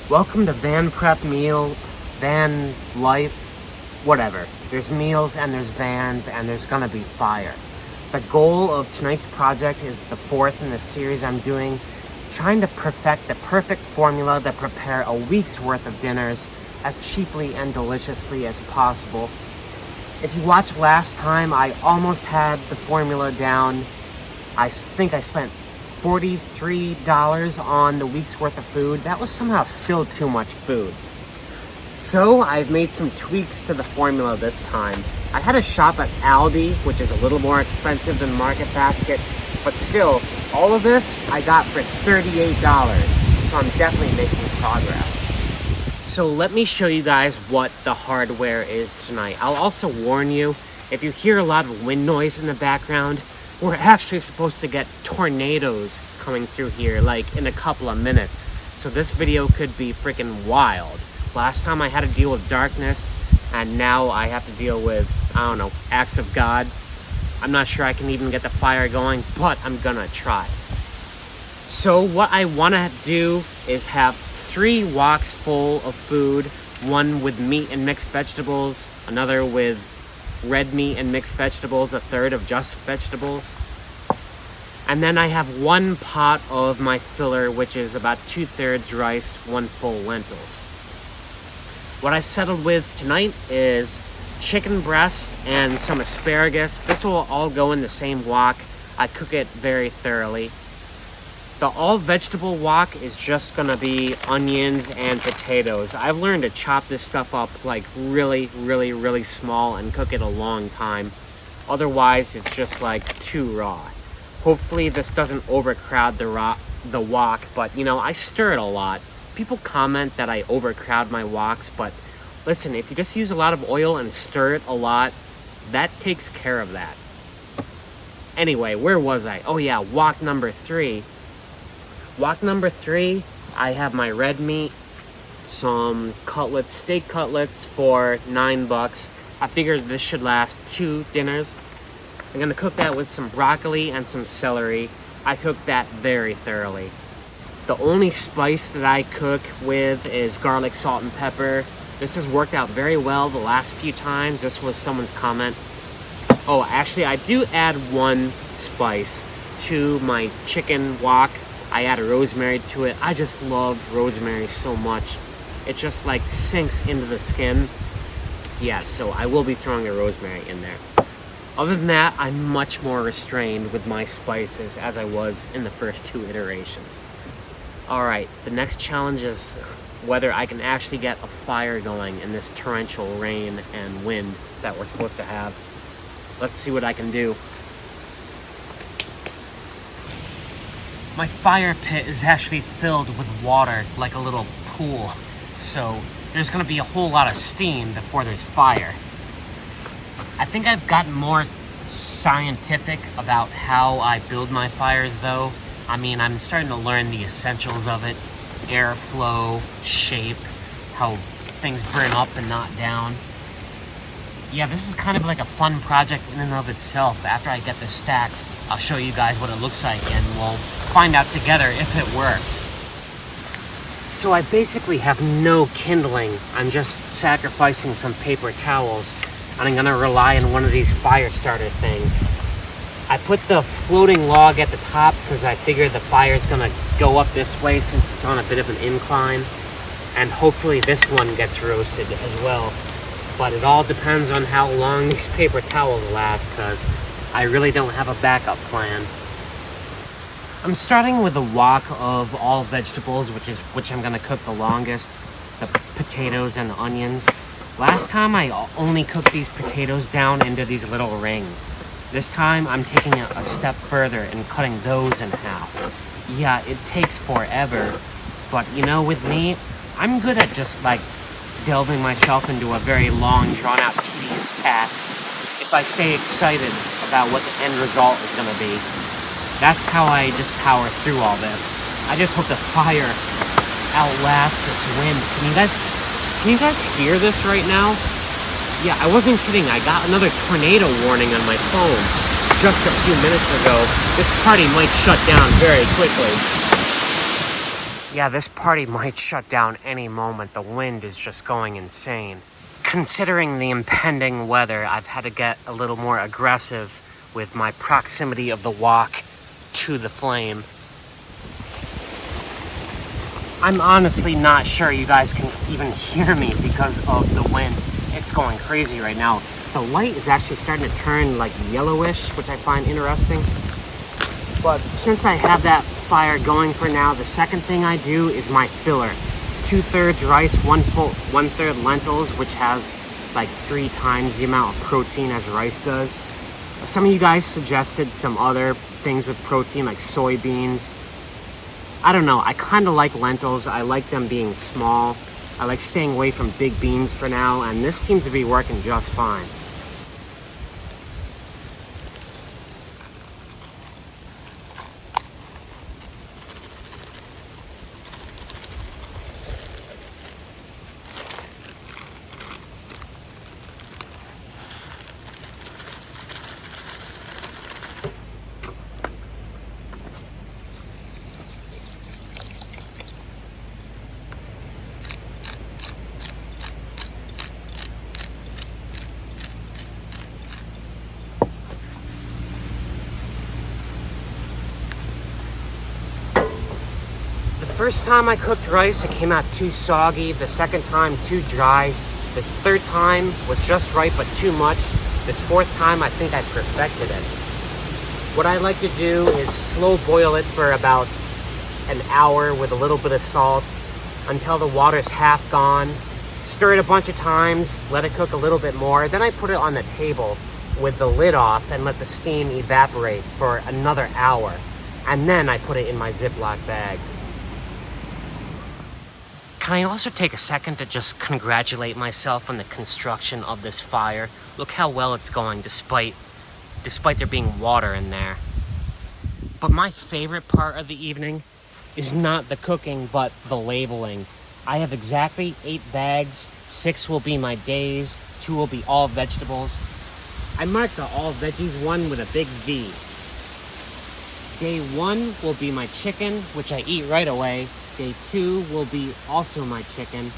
Welcome to van prep meal, van life, whatever. There's meals and there's vans and there's gonna be fire. The goal of tonight's project is the fourth in the series I'm doing, trying to perfect the perfect formula to prepare a week's worth of dinners as cheaply and deliciously as possible. If you watched last time, I almost had the formula down. I think I spent $43 on the week's worth of food. That was somehow still too much food. So I've made some tweaks to the formula this time. I had to shop at Aldi, which is a little more expensive than Market Basket, but still, all of this I got for $38, so I'm definitely making progress. So let me show you guys what the hardware is tonight. I'll also warn you, if you hear a lot of wind noise in the background, we're actually supposed to get tornadoes coming through here like in a couple of minutes. So this video could be freaking wild. Last time I had to deal with darkness, and now I have to deal with, I don't know, acts of God. I'm not sure I can even get the fire going, but I'm gonna try. So what I wanna do is have 3 woks full of food, one with meat and mixed vegetables, another with red meat and mixed vegetables, a third of just vegetables. And then I have 1 pot of my filler, which is about 2/3 rice, 1 full lentils. What I settled with tonight is chicken breasts and some asparagus. This will all go in the same wok. I cook it very thoroughly. The all vegetable wok is just gonna be onions and potatoes. I've learned to chop this stuff up like really small and cook it a long time. Otherwise, it's just like too raw. Hopefully this doesn't overcrowd the wok, but you know, I stir it a lot. People comment that I overcrowd my woks, but listen, if you just use a lot of oil and stir it a lot, that takes care of that. Anyway, where was I? Oh yeah, wok number 3. Wok number 3, I have my red meat, some cutlets, steak cutlets for $9. I figured this should last 2 dinners. I'm gonna cook that with some broccoli and some celery. I cook that very thoroughly. The only spice that I cook with is garlic, salt, and pepper. This has worked out very well the last few times. This was someone's comment. Oh, actually, I do add 1 spice to my chicken wok. I add rosemary to it. I just love rosemary so much. It just like sinks into the skin. Yeah, so I will be throwing the rosemary in there. Other than that, I'm much more restrained with my spices as I was in the first 2 iterations. Alright, the next challenge is whether I can actually get a fire going in this torrential rain and wind that we're supposed to have. Let's see what I can do. My fire pit is actually filled with water, like a little pool. So there's gonna be a whole lot of steam before there's fire. I think I've gotten more scientific about how I build my fires though. I mean, I'm starting to learn the essentials of it. Airflow, shape, how things burn up and not down. Yeah, this is kind of like a fun project in and of itself. After I get this stacked, I'll show you guys what it looks like and we'll find out together if it works. So I basically have no kindling. I'm just sacrificing some paper towels and I'm gonna rely on one of these fire starter things. I put the floating log at the top because I figured the fire's gonna go up this way since it's on a bit of an incline. And hopefully this one gets roasted as well. But it all depends on how long these paper towels last because I really don't have a backup plan. I'm starting with a wok of all vegetables, which I'm gonna cook the longest, the potatoes and the onions. Last time I only cooked these potatoes down into these little rings. This time I'm taking it a step further and cutting those in half. Yeah, it takes forever, but you know, with me, I'm good at just like delving myself into a very long, drawn out, tedious task if I stay excited about what the end result is gonna be. That's how I just power through all this. I just hope the fire outlasts this wind. Can you guys hear this right now? Yeah, I wasn't kidding. I got another tornado warning on my phone just a few minutes ago. This party might shut down very quickly. Yeah, this party might shut down any moment. The wind is just going insane. Considering the impending weather, I've had to get a little more aggressive with my proximity of the wok to the flame. I'm honestly not sure you guys can even hear me because of the wind. It's going crazy right now. The light is actually starting to turn like yellowish, which I find interesting. But since I have that fire going for now, the second thing I do is my filler. 2/3 rice, 1/3 lentils, which has like 3 times the amount of protein as rice does. Some of you guys suggested some other things with protein like soybeans. I don't know, I kind of like lentils. I like them being small. I like staying away from big beans for now, and this seems to be working just fine. The first time I cooked rice, it came out too soggy. The second time, too dry. The third time was just right, but too much. This fourth time, I think I perfected it. What I like to do is slow boil it for about an hour with a little bit of salt until the water's half gone. Stir it a bunch of times, let it cook a little bit more. Then I put it on the table with the lid off and let the steam evaporate for another hour. And then I put it in my Ziploc bags. Can I also take a second to just congratulate myself on the construction of this fire? Look how well it's going despite there being water in there. But my favorite part of the evening is not the cooking, but the labeling. I have exactly 8 bags. 6 will be my days. 2 will be all vegetables. I marked the all veggies one with a big V. Day 1 will be my chicken, which I eat right away. Day 2 will be also my chicken.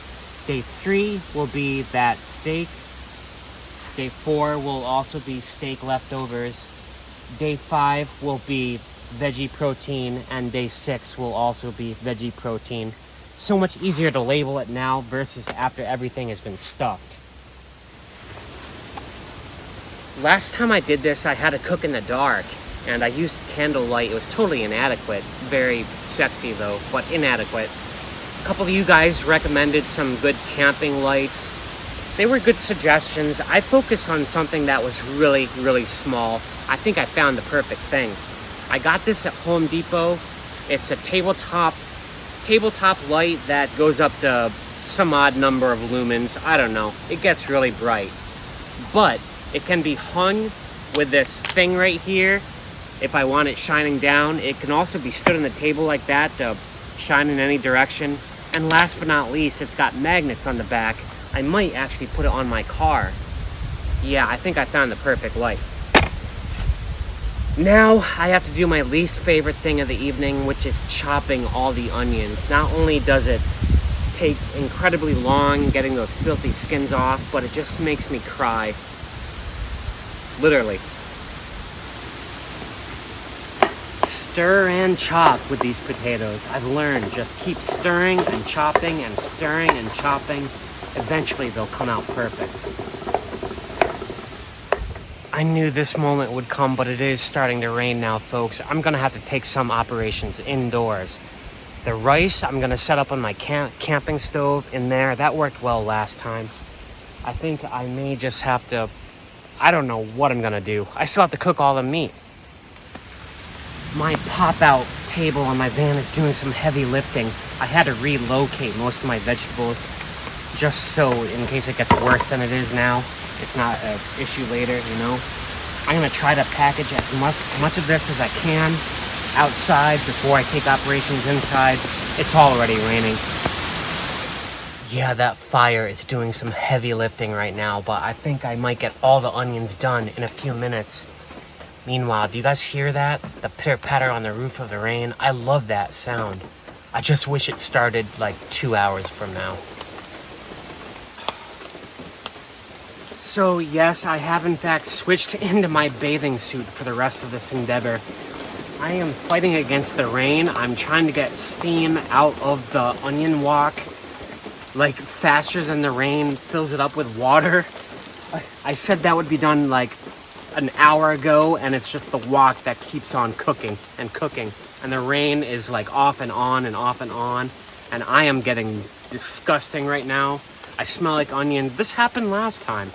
Day 3 will be that steak. Day 4 will also be steak leftovers. Day 5 will be veggie protein, and day 6 will also be veggie protein. So much easier to label it now versus after everything has been stuffed. Last time I did this, I had to cook in the dark, and I used candlelight. It was totally inadequate. Very sexy though, but inadequate. A couple of you guys recommended some good camping lights. They were good suggestions. I focused on something that was really, really small. I think I found the perfect thing. I got this at Home Depot. It's a tabletop light that goes up to some odd number of lumens. I don't know. It gets really bright. But it can be hung with this thing right here. If I want it shining down, it can also be stood on the table like that to shine in any direction. And last but not least, it's got magnets on the back. I might actually put it on my car. Yeah, I think I found the perfect light. Now I have to do my least favorite thing of the evening, which is chopping all the onions. Not only does it take incredibly long getting those filthy skins off, but it just makes me cry. Literally. Stir and chop with these potatoes. I've learned just keep stirring and chopping and stirring and chopping. Eventually they'll come out perfect. I knew this moment would come, but it is starting to rain now, folks. I'm gonna have to take some operations indoors. The rice, I'm gonna set up on my camping stove in there. That worked well last time. I think I may just have to, I don't know what I'm gonna do. I still have to cook all the meat. My pop-out table on my van is doing some heavy lifting. I had to relocate most of my vegetables just so in case it gets worse than it is now, it's not an issue later, you know. I'm gonna try to package as much of this as I can outside before I take operations inside. It's already raining. Yeah, that fire is doing some heavy lifting right now, but I think I might get all the onions done in a few minutes. Meanwhile, do you guys hear that? The pitter-patter on the roof of the rain. I love that sound. I just wish it started like 2 hours from now. So yes, I have in fact switched into my bathing suit for the rest of this endeavor. I am fighting against the rain. I'm trying to get steam out of the onion wok like faster than the rain fills it up with water. I said that would be done like an hour ago, and it's just the wok that keeps on cooking and cooking. And the rain is like off and on and off and on. And I am getting disgusting right now. I smell like onion. This happened last time.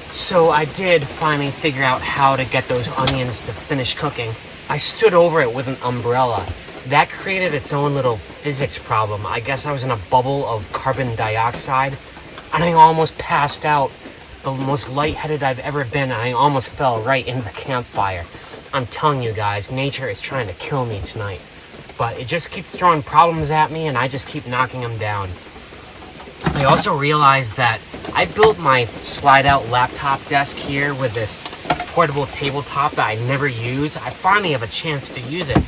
So I did finally figure out how to get those onions to finish cooking. I stood over it with an umbrella. That created its own little physics problem. I guess I was in a bubble of carbon dioxide, and I almost passed out. The most lightheaded I've ever been, and I almost fell right into the campfire. I'm telling you guys, nature is trying to kill me tonight. But it just keeps throwing problems at me, and I just keep knocking them down. I also realized that I built my slide-out laptop desk here with this portable tabletop that I never use. I finally have a chance to use it.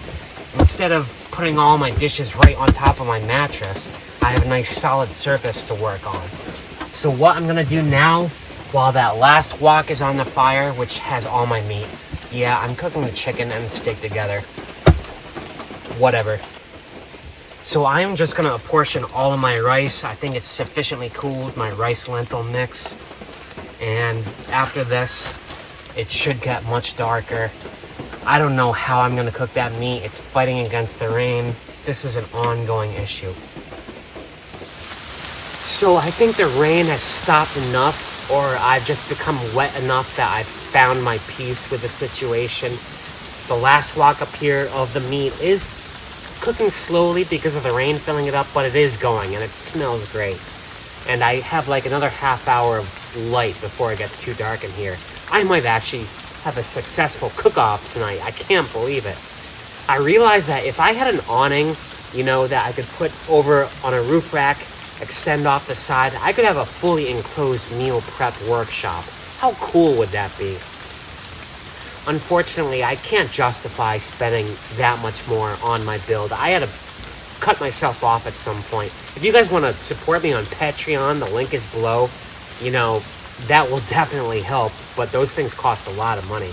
Instead of putting all my dishes right on top of my mattress, I have a nice solid surface to work on. So what I'm gonna do now, while that last wok is on the fire, which has all my meat, yeah, I'm cooking the chicken and the steak together. Whatever. So I am just gonna apportion all of my rice. I think it's sufficiently cooled, my rice lentil mix. And after this, it should get much darker. I don't know how I'm gonna cook that meat. It's fighting against the rain. This is an ongoing issue. So I think the rain has stopped enough, or I've just become wet enough that I've found my peace with the situation. The last wok up here of the meat is cooking slowly because of the rain filling it up, but it is going and it smells great. And I have like another half hour of light before it gets too dark in here. I might actually have a successful cook-off tonight. I can't believe it. I realized that if I had an awning, you know, that I could put over on a roof rack, extend off the side, I could have a fully enclosed meal prep workshop. How cool would that be? Unfortunately, I can't justify spending that much more on my build. I had to cut myself off at some point. If you guys want to support me on Patreon, the link is below. You know, that will definitely help, but those things cost a lot of money.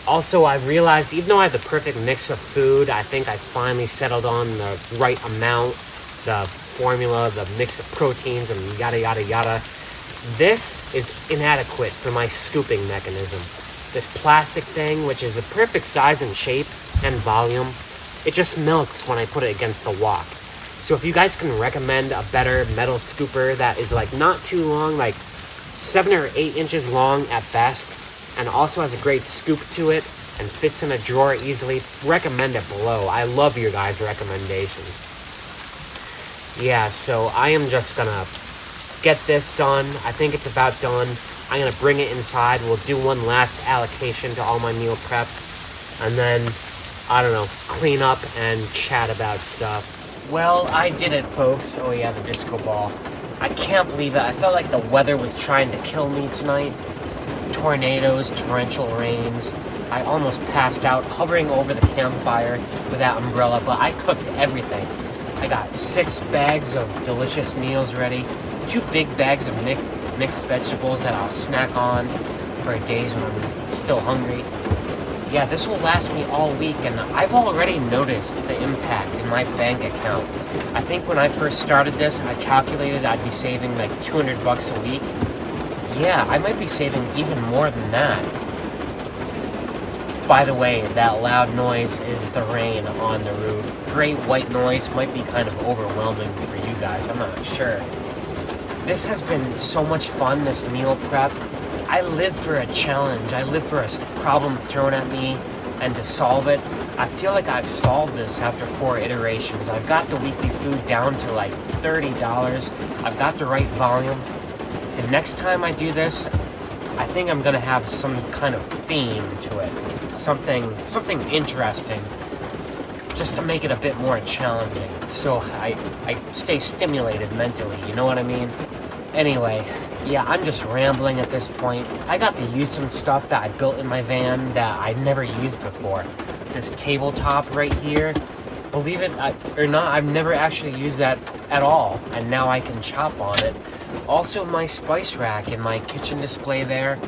Also, I've realized, even though I have the perfect mix of food, I think I finally settled on the right amount, the formula, the mix of proteins, and yada, yada, yada. This is inadequate for my scooping mechanism. This plastic thing, which is the perfect size and shape and volume, it just melts when I put it against the wok. So if you guys can recommend a better metal scooper that is like not too long, like 7 or 8 inches long at best, and also has a great scoop to it and fits in a drawer easily, recommend it below. I love your guys' recommendations. Yeah, so I am just gonna get this done. I think it's about done. I'm gonna bring it inside. We'll do one last allocation to all my meal preps, and then, I don't know, clean up and chat about stuff. Well, I did it, folks. Oh yeah, the disco ball. I can't believe it. I felt like the weather was trying to kill me tonight. Tornadoes, torrential rains. I almost passed out hovering over the campfire with that umbrella, but I cooked everything. I got 6 bags of delicious meals ready, 2 big bags of mixed vegetables that I'll snack on for days when I'm still hungry. Yeah, this will last me all week, and I've already noticed the impact in my bank account. I think when I first started this, I calculated I'd be saving like $200 a week. Yeah, I might be saving even more than that. By the way, that loud noise is the rain on the roof. Great white noise might be kind of overwhelming for you guys, I'm not sure. This has been so much fun, this meal prep. I live for a challenge. I live for a problem thrown at me and to solve it. I feel like I've solved this after 4 iterations. I've got the weekly food down to like $30. I've got the right volume. The next time I do this, I think I'm gonna have some kind of theme to it. Something interesting, just to make it a bit more challenging, so I stay stimulated mentally, you know what I mean? Anyway, yeah, I'm just rambling at this point. I got to use some stuff that I built in my van that I never used before. This tabletop right here, believe it or not, I've never actually used that at all, and now I can chop on it. Also, my spice rack in my kitchen display there,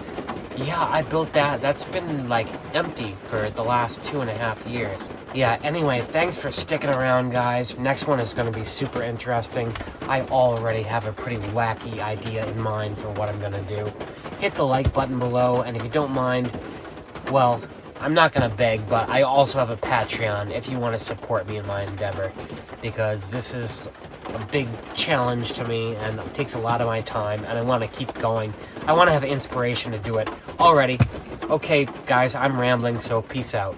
yeah, I built that. That's been like empty for the last 2.5 years. Yeah, anyway, thanks for sticking around, guys. Next one is going to be super interesting. I already have a pretty wacky idea in mind for what I'm going to do. Hit the like button below, and if you don't mind, well, I'm not going to beg, but I also have a Patreon if you want to support me in my endeavor, because this is a big challenge to me and it takes a lot of my time, and I want to keep going. I want to have inspiration to do it already. Okay, guys, I'm rambling, so peace out.